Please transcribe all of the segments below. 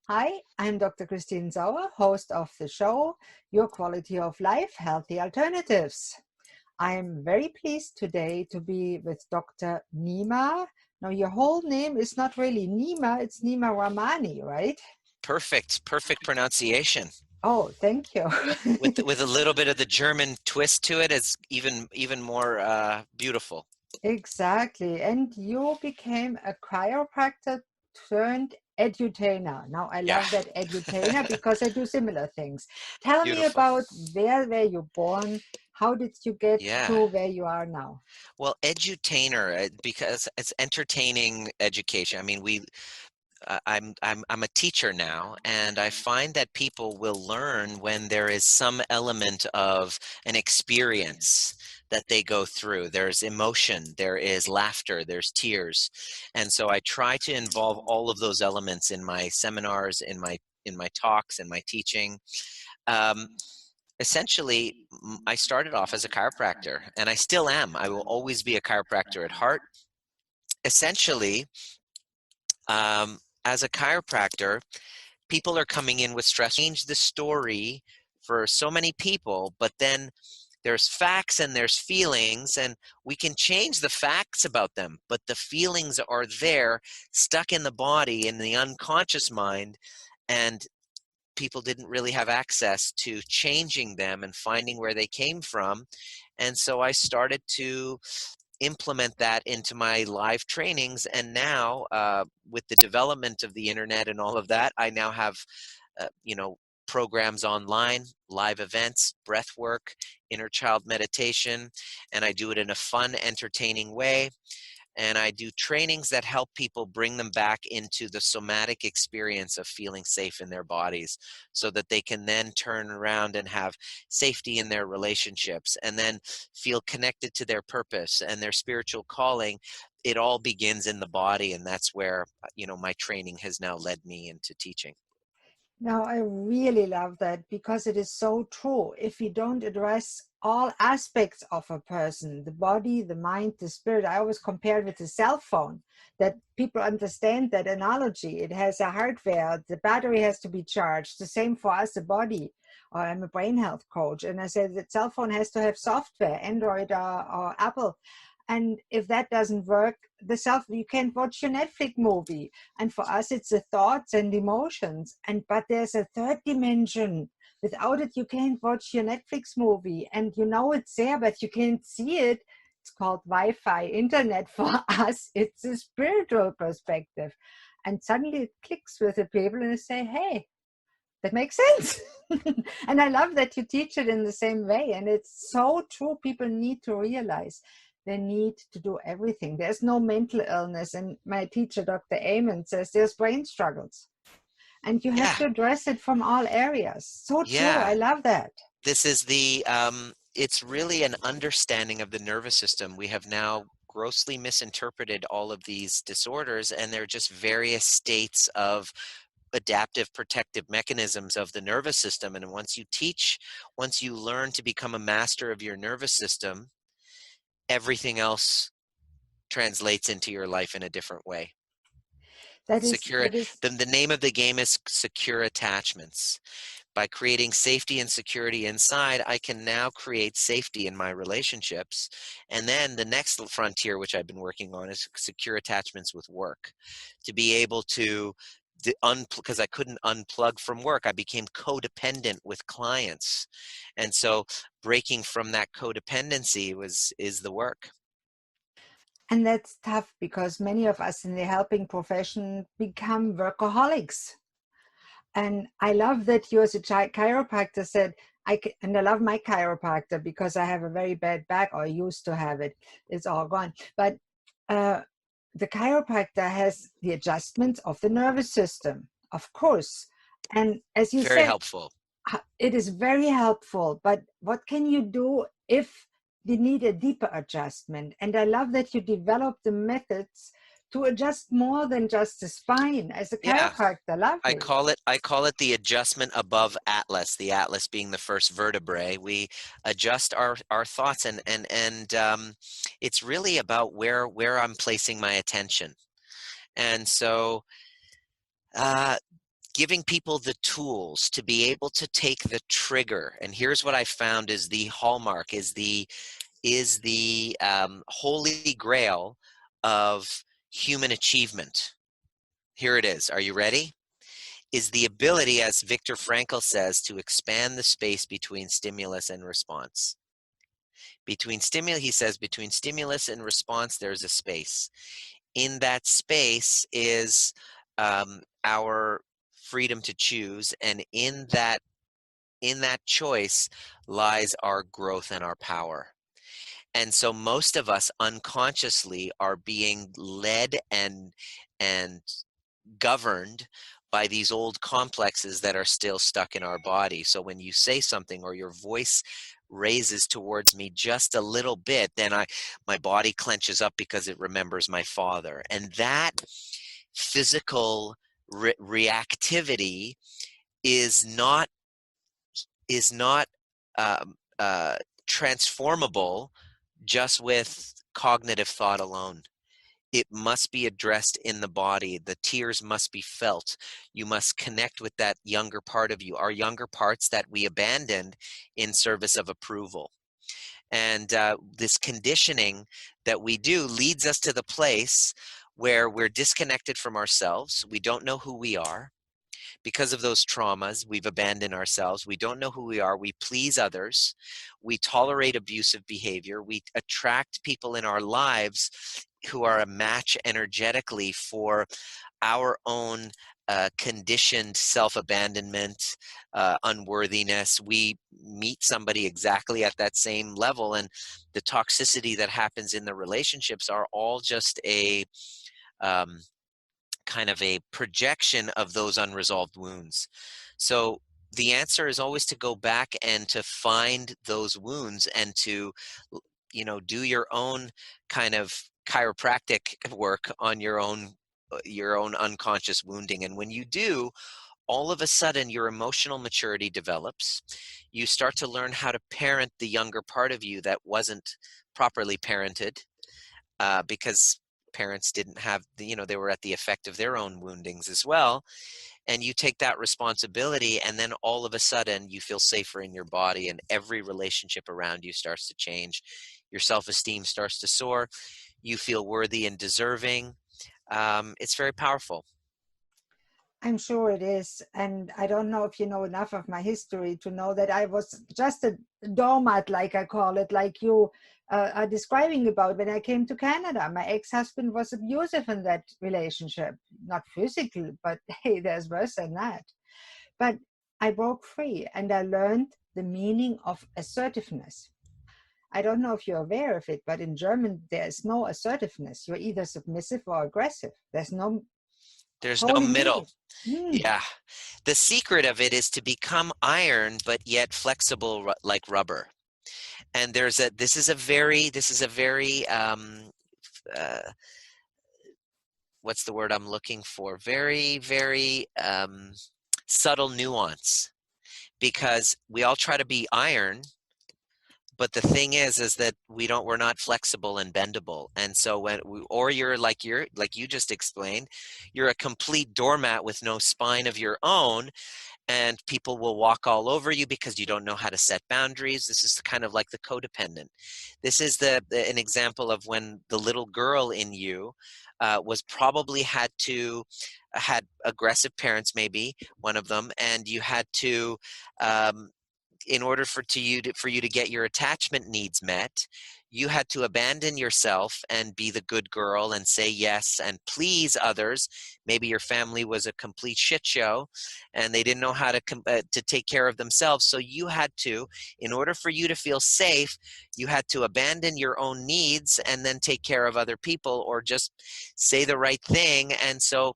Hi, I'm Dr. Christine Sauer, host of the show, Your Quality of Life, Healthy Alternatives. I'm very pleased today to be with Dr. Nima. Now, your whole name is not really Nima, it's Nima Rahmany, right? Perfect pronunciation. Oh, thank you. With a little bit of the German twist to it, it's even more beautiful. Exactly. And you became a chiropractor turned edutainer. Now, I Yeah. love that edutainer because I do similar things. Tell me Beautiful. about where were you born? How did you get Yeah. to where you are now? Well, edutainer, because it's entertaining education. I mean, I'm a teacher now, and I find that people will learn when there is some element of an experience that they go through. There's emotion, there is laughter, there's tears. And so I try to involve all of those elements in my seminars, in my talks, in my teaching. Um, Essentially, I started off as a chiropractor, and I still am. I will always be a chiropractor at heart. Essentially, as a chiropractor, people are coming in with stress. Change the story for so many people, but then there's facts and there's feelings, and we can change the facts about them, but the feelings are there, stuck in the body, in the unconscious mind, and people didn't really have access to changing them and finding where they came from. And so I started to implement that into my live trainings. And now, with the development of the internet and all of that, I now have, uh, you know, programs online, live events, breath work, inner child meditation, and I do it in a fun, entertaining way. And I do trainings that help people bring them back into the somatic experience of feeling safe in their bodies so that they can then turn around and have safety in their relationships and then feel connected to their purpose and their spiritual calling. It all begins in the body, and that's where my training has now led me into teaching. Now, I really love that because it is so true. If we don't address all aspects of a person, the body, the mind, the spirit, I always compare it with the cell phone, that people understand that analogy. It has a hardware, the battery has to be charged. The same for us, the body. Or I'm a brain health coach, and I said the cell phone has to have software, Android or Apple. And if that doesn't work, you can't watch your Netflix movie. And for us, it's the thoughts and emotions. But there's a third dimension. Without it, you can't watch your Netflix movie. And you know it's there, but you can't see it. It's called Wi-Fi, internet for us. It's a spiritual perspective. And suddenly it clicks with the people and they say, hey, that makes sense. And I love that you teach it in the same way. And it's so true. People need to realize they need to do everything. There's no mental illness. And my teacher, Dr. Amen, says there's brain struggles. And you have Yeah, to address it from all areas. So true. I yeah. love that. This is it's really an understanding of the nervous system. We have now grossly misinterpreted all of these disorders, and they're just various states of adaptive protective mechanisms of the nervous system. And once you learn to become a master of your nervous system, everything else translates into your life in a different way. That is, Secure, that is the name of the game is secure attachments. By creating safety and security inside, I can now create safety in my relationships. And then the next frontier, which I've been working on, is secure attachments with work. To be able to, because I couldn't unplug from work, I became codependent with clients. And so breaking from that codependency is the work. and that's tough because many of us in the helping profession become workaholics. And I love that you, as a chiropractor, said, and I love my chiropractor because I have a very bad back, or I used to have it. It's all gone. But uh, the chiropractor has the adjustments of the nervous system, of course. And as you Very said, helpful. it is very helpful. But what can you do if they need a deeper adjustment? And I love that you develop the methods to adjust more than just the spine as a Yeah. chiropractor. Lovely. I call it the adjustment above atlas, the atlas being the first vertebrae. We adjust our thoughts, and it's really about where I'm placing my attention. And so, uh, giving people the tools to be able to take the trigger. And here's what I found is the hallmark, is the holy grail of human achievement. Here it is. Are you ready? Is the ability, as Viktor Frankl says, to expand the space between stimulus and response. He says, between stimulus and response, there's a space. In that space is our freedom to choose, and in that choice lies our growth and our power. And so most of us unconsciously are being led and governed by these old complexes that are still stuck in our body. So when you say something or your voice raises towards me just a little bit, then my body clenches up because it remembers my father. And that physical reactivity is not um, transformable just with cognitive thought alone. It must be addressed in the body. The tears must be felt. You must connect with that younger part of you, our younger parts that we abandoned in service of approval. And this conditioning that we do leads us to the place where we're disconnected from ourselves. We don't know who we are. Because of those traumas, we've abandoned ourselves. We don't know who we are. We please others. We tolerate abusive behavior. We attract people in our lives who are a match energetically for our own conditioned self-abandonment, unworthiness. We meet somebody exactly at that same level, and the toxicity that happens in the relationships are all just a um, kind of a projection of those unresolved wounds. So the answer is always to go back and to find those wounds and to, do your own kind of chiropractic work on your own unconscious wounding. And when you do, all of a sudden your emotional maturity develops. You start to learn how to parent the younger part of you that wasn't properly parented, because parents didn't have they were at the effect of their own woundings as well. And you take that responsibility, and then all of a sudden you feel safer in your body, and every relationship around you starts to change. Your self-esteem starts to soar. You feel worthy and deserving. It's very powerful. I'm sure it is. And I don't know if you know enough of my history to know that I was just a doormat, like I call it, like you are describing about when I came to Canada. My ex-husband was abusive in that relationship, not physical, but hey, there's worse than that. But I broke free and I learned the meaning of assertiveness. I don't know if you're aware of it, but in German, there's no assertiveness. You're either submissive or aggressive. There's no There's no holy middle. middle. Mm. Yeah. The secret of it is to become iron, but yet flexible like rubber. And this is a very uh, what's the word I'm looking for? Very, very subtle nuance, because we all try to be iron, but the thing is that we're not flexible and bendable. And so or like you just explained, you're a complete doormat with no spine of your own, and people will walk all over you because you don't know how to set boundaries. This is kind of like the codependent. This is an example of when the little girl in you was probably had aggressive parents, maybe one of them, and you had to in order for you to get your attachment needs met, you had to abandon yourself and be the good girl and say yes and please others. Maybe your family was a complete shit show and they didn't know how to take care of themselves. So you had to, in order for you to feel safe, you had to abandon your own needs and then take care of other people, or just say the right thing. And so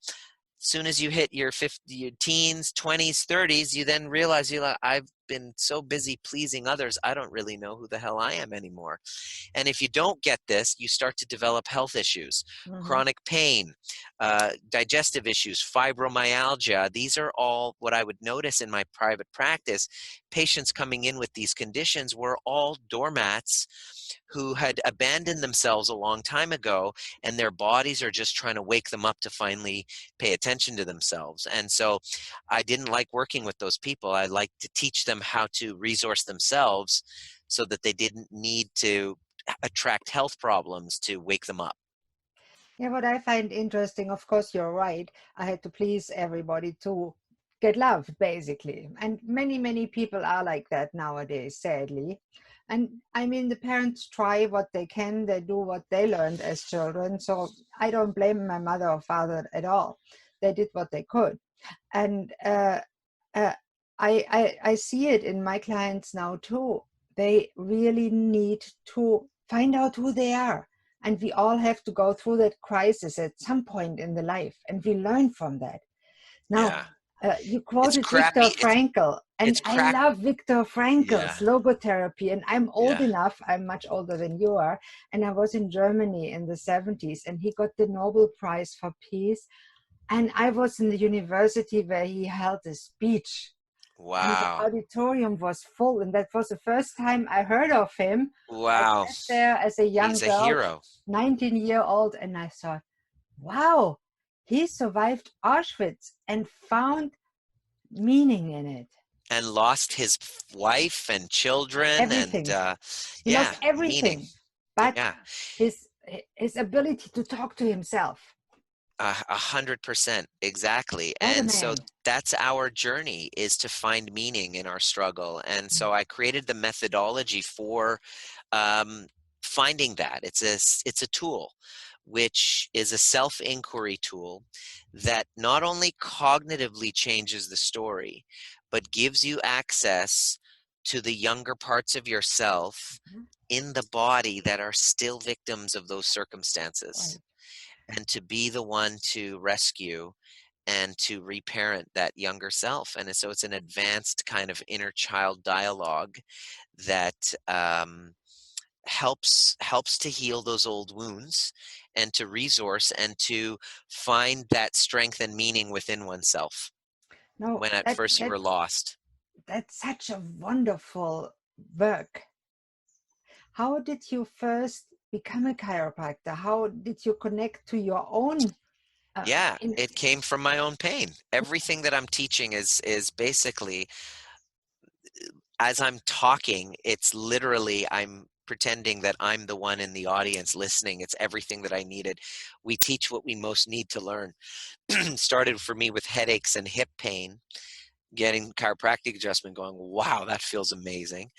soon as you hit your your teens, 20s, 30s, you then realize I've been so busy pleasing others, I don't really know who the hell I am anymore. And if you don't get this, you start to develop health issues, Mhm. chronic pain, digestive issues, fibromyalgia. These are all what I would notice in my private practice. Patients coming in with these conditions were all doormats who had abandoned themselves a long time ago, and their bodies are just trying to wake them up to finally pay attention to themselves. And so I didn't like working with those people. I liked to teach them how to resource themselves so that they didn't need to attract health problems to wake them up. Yeah, what I find interesting, of course, you're right. I had to please everybody to get loved, basically. And many, many people are like that nowadays, sadly. And I mean, the parents try what they can, they do what they learned as children. So I don't blame my mother or father at all. They did what they could. And uh, I see it in my clients now too. They really need to find out who they are, and we all have to go through that crisis at some point in the life, and we learn from that. Now, Yeah. you It's quoted Viktor crappy. Frankl, and It's I crack. love Viktor Yeah. Frankl's logotherapy. And I'm old Yeah. enough, I'm much older than you are, and I was in Germany in the 70s, and he got the Nobel Prize for Peace. And I was in the university where he held a speech, and the Wow. auditorium was full. And that was the first time I heard of him. I Wow. sat there as a young He's a girl, hero. 19-year-old, and I thought, wow, he survived Auschwitz and found meaning in it. And lost his wife and children and Everything. He yeah, lost meaning. everything, but Yeah. his his ability to talk to himself. 100%, exactly. What a And so man. that's our journey, is to find meaning in our struggle. And so I created the methodology for um, finding that. It's a tool, which is a self-inquiry tool that not only cognitively changes the story, but gives you access to the younger parts of yourself Mhm. in the body that are still victims of those circumstances, Right. and to be the one to rescue and to reparent that younger self. And so it's an advanced kind of inner child dialogue that helps to heal those old wounds and to resource and to find that strength and meaning within oneself No, when at first you were lost. that's such a wonderful work. How did you first become a chiropractor? How did you connect to your own Yeah, in it came from my own pain. Everything that I'm teaching is basically, as I'm talking, it's literally I'm pretending that I'm the one in the audience listening. It's everything that I needed. We teach what we most need to learn. Started for me with headaches and hip pain, getting chiropractic adjustment going, wow, that feels amazing.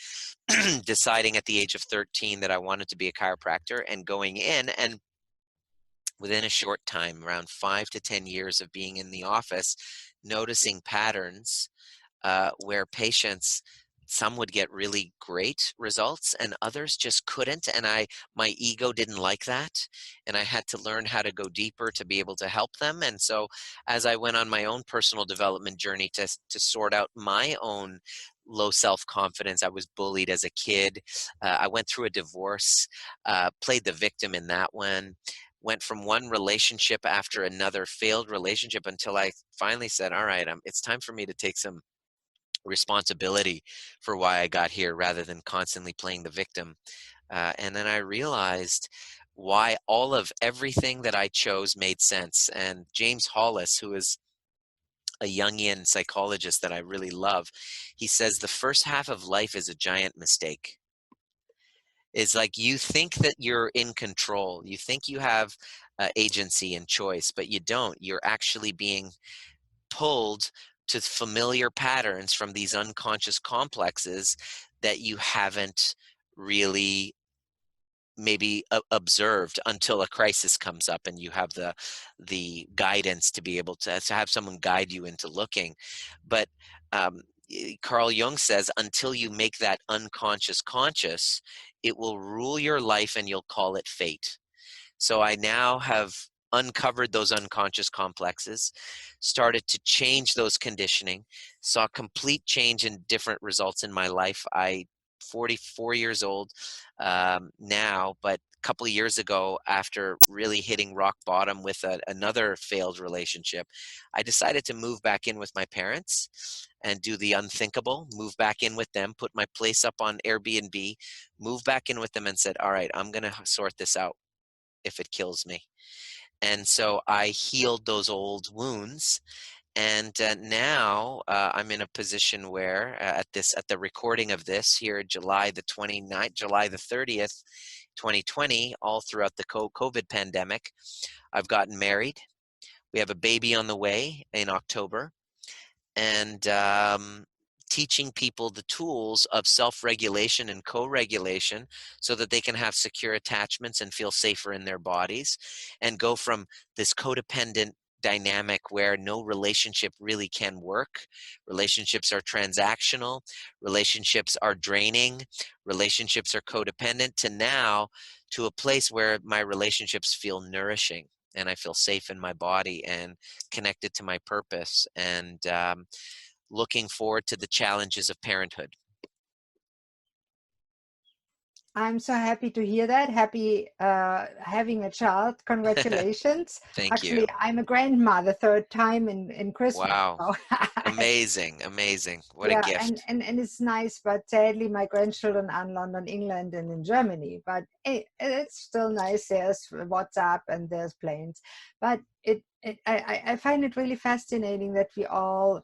Deciding at the age of 13 that I wanted to be a chiropractor and going in, and within a short time, around 5 to 10 years of being in the office, noticing patterns where patients, some would get really great results and others just couldn't, and my ego didn't like that, and I had to learn how to go deeper to be able to help them. And so as I went on my own personal development journey to sort out my own low self-confidence, I was bullied as a kid, I went through a divorce, played the victim in that one, went from one relationship after another failed relationship, until I finally said, all right, it's time for me to take some responsibility for why I got here rather than constantly playing the victim. And then I realized why all of everything that I chose made sense. And James Hollis, who is a Jungian psychologist that I really love, he says the first half of life is a giant mistake. Is like, you think that you're in control, you think you have agency and choice, but you don't. You're actually being pulled to familiar patterns from these unconscious complexes that you haven't really maybe observed until a crisis comes up and you have the guidance to be able to have someone guide you into looking. But Carl Jung says, until you make that unconscious conscious, it will rule your life and you'll call it fate. So I now have uncovered those unconscious complexes, started to change those conditioning, saw complete change in different results in my life. I 44 years old now, but couple of years ago, after really hitting rock bottom with another failed relationship, I decided to move back in with my parents and do the unthinkable, move back in with them, put my place up on Airbnb, move back in with them and said, all right, I'm going to sort this out if it kills me. And so I healed those old wounds. And now I'm in a position where at the recording of this here, July the 29th, July the 30th, 2020, all throughout the COVID pandemic, I've gotten married. We have a baby on the way in October, and teaching people the tools of self-regulation and co-regulation so that they can have secure attachments and feel safer in their bodies, and go from this codependent dynamic where no relationship really can work. Relationships are transactional, relationships are draining, relationships are codependent, to now to a place where my relationships feel nourishing and I feel safe in my body and connected to my purpose, and looking forward to the challenges of parenthood. I'm so happy to hear that. Happy having a child. Congratulations. Thank you. Actually, I'm a grandmother, third time in Christmas. Wow. So Amazing. Amazing. What a yeah, gift. and it's nice, but sadly my grandchildren are in London, England, and in Germany. But it's still nice. There's WhatsApp and there's planes. But I find it really fascinating that we all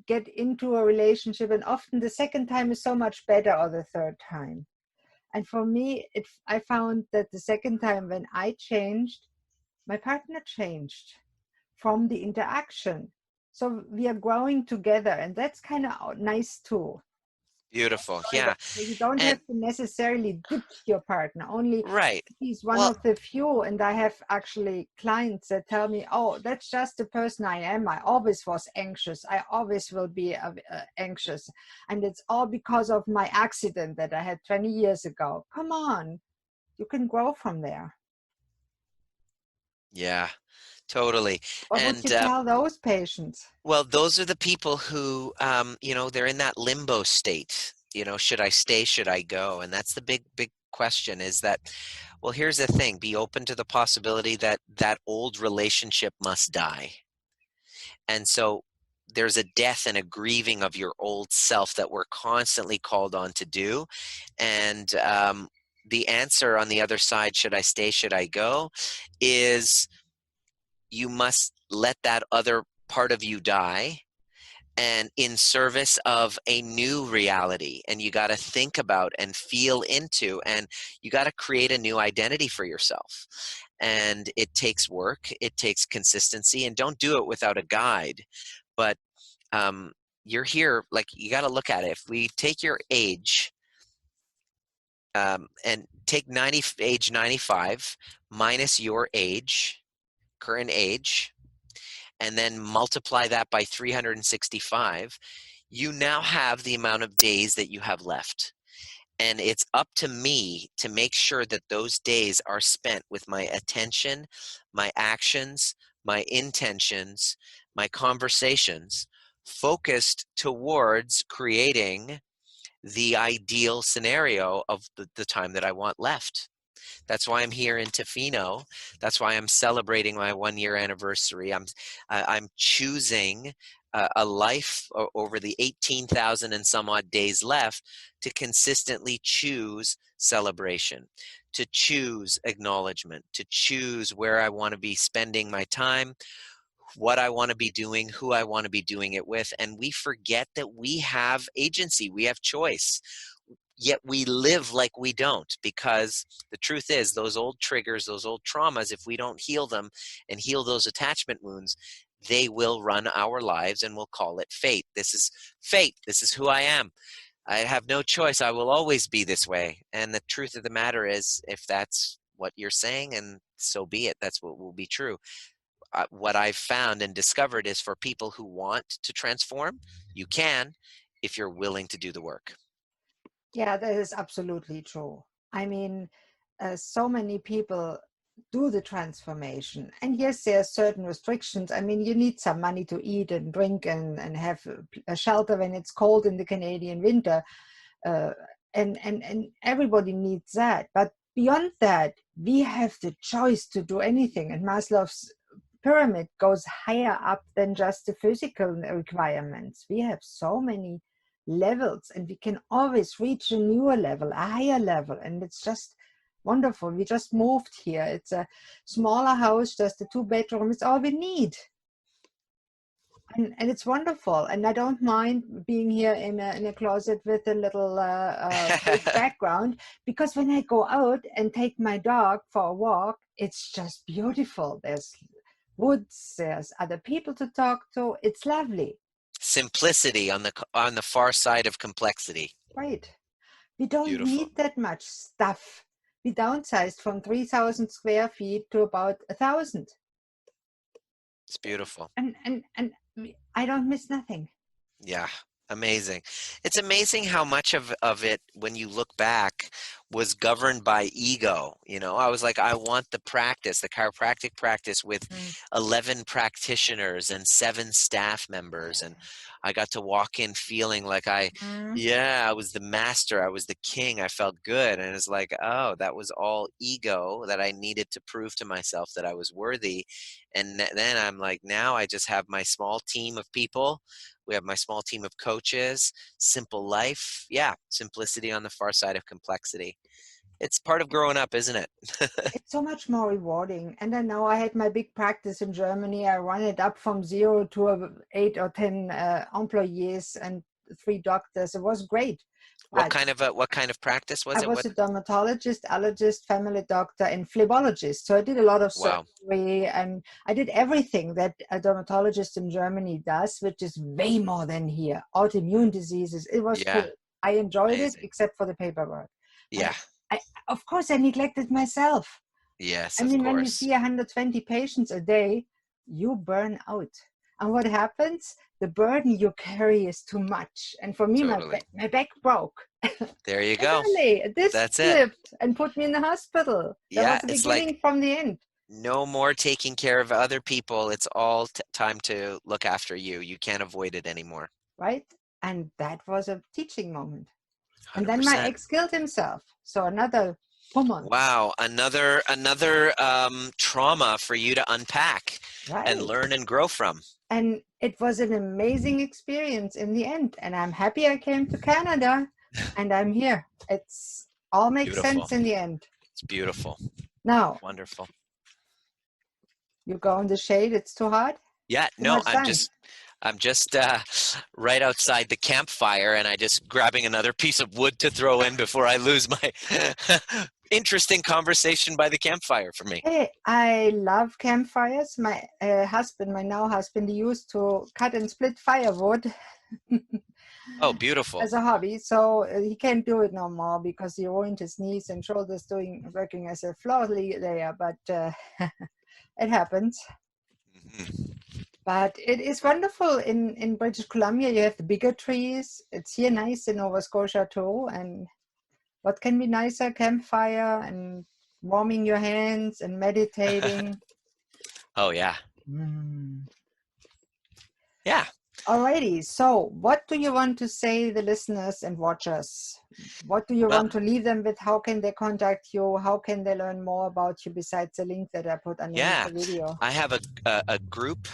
get into a relationship, and often the second time is so much better, or the third time. And for me, I found that the second time when I changed, my partner changed from the interaction. So we are growing together, and that's kind of nice too. Beautiful. By the Yeah. way, you don't And have to necessarily ditch your partner. Only right. he's one Well, of the few, and I have actually clients that tell me, "Oh, that's just the person I am. I always was anxious. I always will be anxious, and it's all because of my accident that I had 20 years ago." Come on, you can grow from there. yeah, totally. What would And you tell those patients? well, those are the people who, they're in that limbo state. Should I stay? Should I go? And that's the big question, is that, well, here's the thing: be open to the possibility that that old relationship must die. And so there's a death and a grieving of your old self that we're constantly called on to do. And the answer on the other side, should I stay, should I go, is you must let that other part of you die, and in service of a new reality. And you got to think about and feel into, and you got to create a new identity for yourself. And it takes work, it takes consistency, and don't do it without a guide. But um, you're here, like, you got to look at it. If we take your age, and take age 95 minus your age, current age, and then multiply that by 365, you now have the amount of days that you have left. And it's up to me to make sure that those days are spent with my attention, my actions, my intentions, my conversations, focused towards creating the ideal scenario of the time that I want left. That's why I'm here in Tofino. That's why I'm celebrating my 1-year anniversary. I'm choosing a life over the 18,000 and some odd days left to consistently choose celebration, to choose acknowledgement, to choose where I want to be spending my time, what I want to be doing, who I want to be doing it with. And we forget that we have agency, we have choice. Yet we live like we don't, because the truth is, those old triggers, those old traumas, if we don't heal them and heal those attachment wounds, they will run our lives, and we'll call it fate. This is fate. This is who I am. I have no choice. I will always be this way. And the truth of the matter is, if that's what you're saying, and so be it, that's what will be true. What I've found and discovered is, for people who want to transform, you can, if you're willing to do the work. Yeah, that is absolutely true. I mean, so many people do the transformation. And yes, there are certain restrictions. I mean, you need some money to eat and drink and have a shelter when it's cold in the Canadian winter. Uh, and everybody needs that. But beyond that, we have the choice to do anything. And Maslow's pyramid goes higher up than just the physical requirements. We have so many levels, and we can always reach a newer level, a higher level. And it's just wonderful. We just moved here. It's a smaller house, just a 2-bedroom. It's all we need. And it's wonderful. And I don't mind being here in a closet with a little big background, because when I go out and take my dog for a walk, it's just beautiful. There's woods, there's other people to talk to. It's lovely. Simplicity on the far side of complexity. Right. We don't Beautiful. need that much stuff. We downsized from 3,000 square feet to about 1,000. It's beautiful. And I don't miss nothing. Yeah, amazing. It's amazing how much of it, when you look back, was governed by ego. You know, I was like, I want the practice, the chiropractic practice with 11 practitioners and 7 staff members. And I got to walk in feeling like I was the master. I was the king. I felt good. And it's like, oh, that was all ego that I needed to prove to myself that I was worthy. And then I'm like, now I just have my small team of people. We have my small team of coaches, simple life. Yeah, simplicity on the far side of complexity. It's part of growing up, isn't it? It's so much more rewarding. And I know I had my big practice in Germany. I run it up from 0 to 8 or 10 employees and 3 doctors. It was great. What kind of practice was I it? was a dermatologist, allergist, family doctor, and phlebotomist. So I did a lot of Wow. surgery, and I did everything that a dermatologist in Germany does, which is way more than here. Autoimmune diseases. It was Yeah. cool. I enjoyed it, Amazing. except for the paperwork. But Yeah. of course, I neglected myself. Yes, I of mean, when you course. see 120 patients a day, you burn out. And what happens? The burden you carry is too much. And for me, Totally. my back broke. There you go. Literally, a disc That's it. slipped and put me in the hospital. That Yeah, was the it's like beginning from the end, no more taking care of other people. It's all time to look after you. You can't avoid it anymore. right? And that was a teaching moment. And then my 100%. ex killed himself. So another woman, Wow, another trauma for you to unpack and right? learn and grow from. And it was an amazing experience in the end. And I'm happy I came to Canada and I'm here. It's all makes Beautiful. sense in the end. It's beautiful. Now, Wonderful. you go in the shade, it's too hot? Yeah, Too no, much sun. I'm just right outside the campfire, and I just grabbing another piece of wood to throw in before I lose my interesting conversation by the campfire for me. Hey, I love campfires. My husband, my now husband, he used to cut and split firewood Oh, beautiful. as a hobby. So he can't do it no more because he ruined his knees and shoulders working as a floor layer. But it happens. Mhm. But it is wonderful in British Columbia. You have the bigger trees. It's here nice in Nova Scotia too. And what can be nicer? Campfire and warming your hands and meditating. Oh, yeah. Yeah. Alrighty, so what do you want to say the listeners and watchers? What do you Well, want to leave them with? How can they contact you? How can they learn more about you besides the link that I put underneath yeah, the video? I have a group.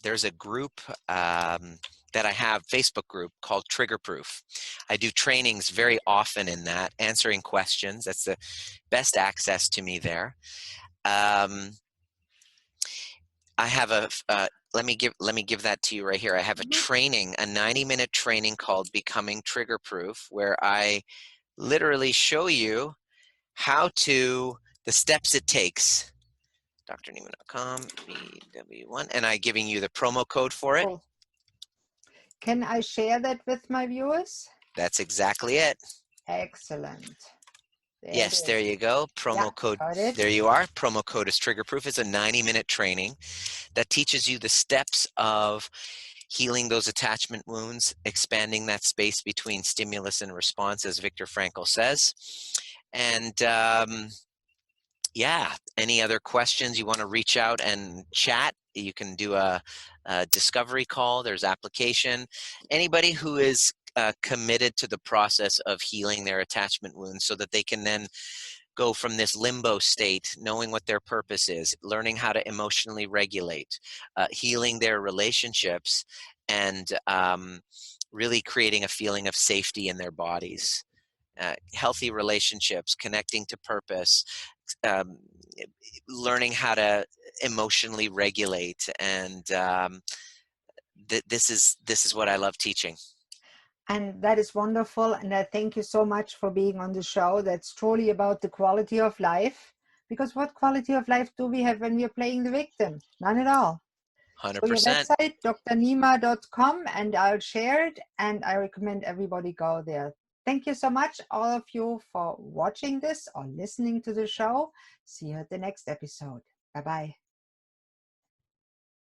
There's a group that I have, Facebook group called Trigger Proof. I do trainings very often in that, answering questions. That's the best access to me there. I have let me give that to you right here. I have a training, a 90-minute training called Becoming Trigger Proof, where I literally show you the steps it takes. drnima.com, BW1, and I'm giving you the promo code for it. Cool. Can I share that with my viewers? That's exactly it. Excellent. Yes, there you go. Promo code. Got it. There you are. Promo code is Trigger Proof. It's a 90-minute training that teaches you the steps of healing those attachment wounds, expanding that space between stimulus and response, as Viktor Frankl says. And yeah, any other questions you want to reach out and chat, you can do a discovery call. There's application. Anybody who is committed to the process of healing their attachment wounds so that they can then go from this limbo state, knowing what their purpose is, learning how to emotionally regulate, healing their relationships, and really creating a feeling of safety in their bodies. Healthy relationships, connecting to purpose, um, learning how to emotionally regulate, and this is what I love teaching. And that is wonderful. And I thank you so much for being on the show. That's truly about the quality of life. Because what quality of life do we have when we are playing the victim? None at all. So your 100%. website, drnima.com, and I'll share it. And I recommend everybody go there. Thank you so much, all of you, for watching this or listening to the show. See you at the next episode. Bye-bye.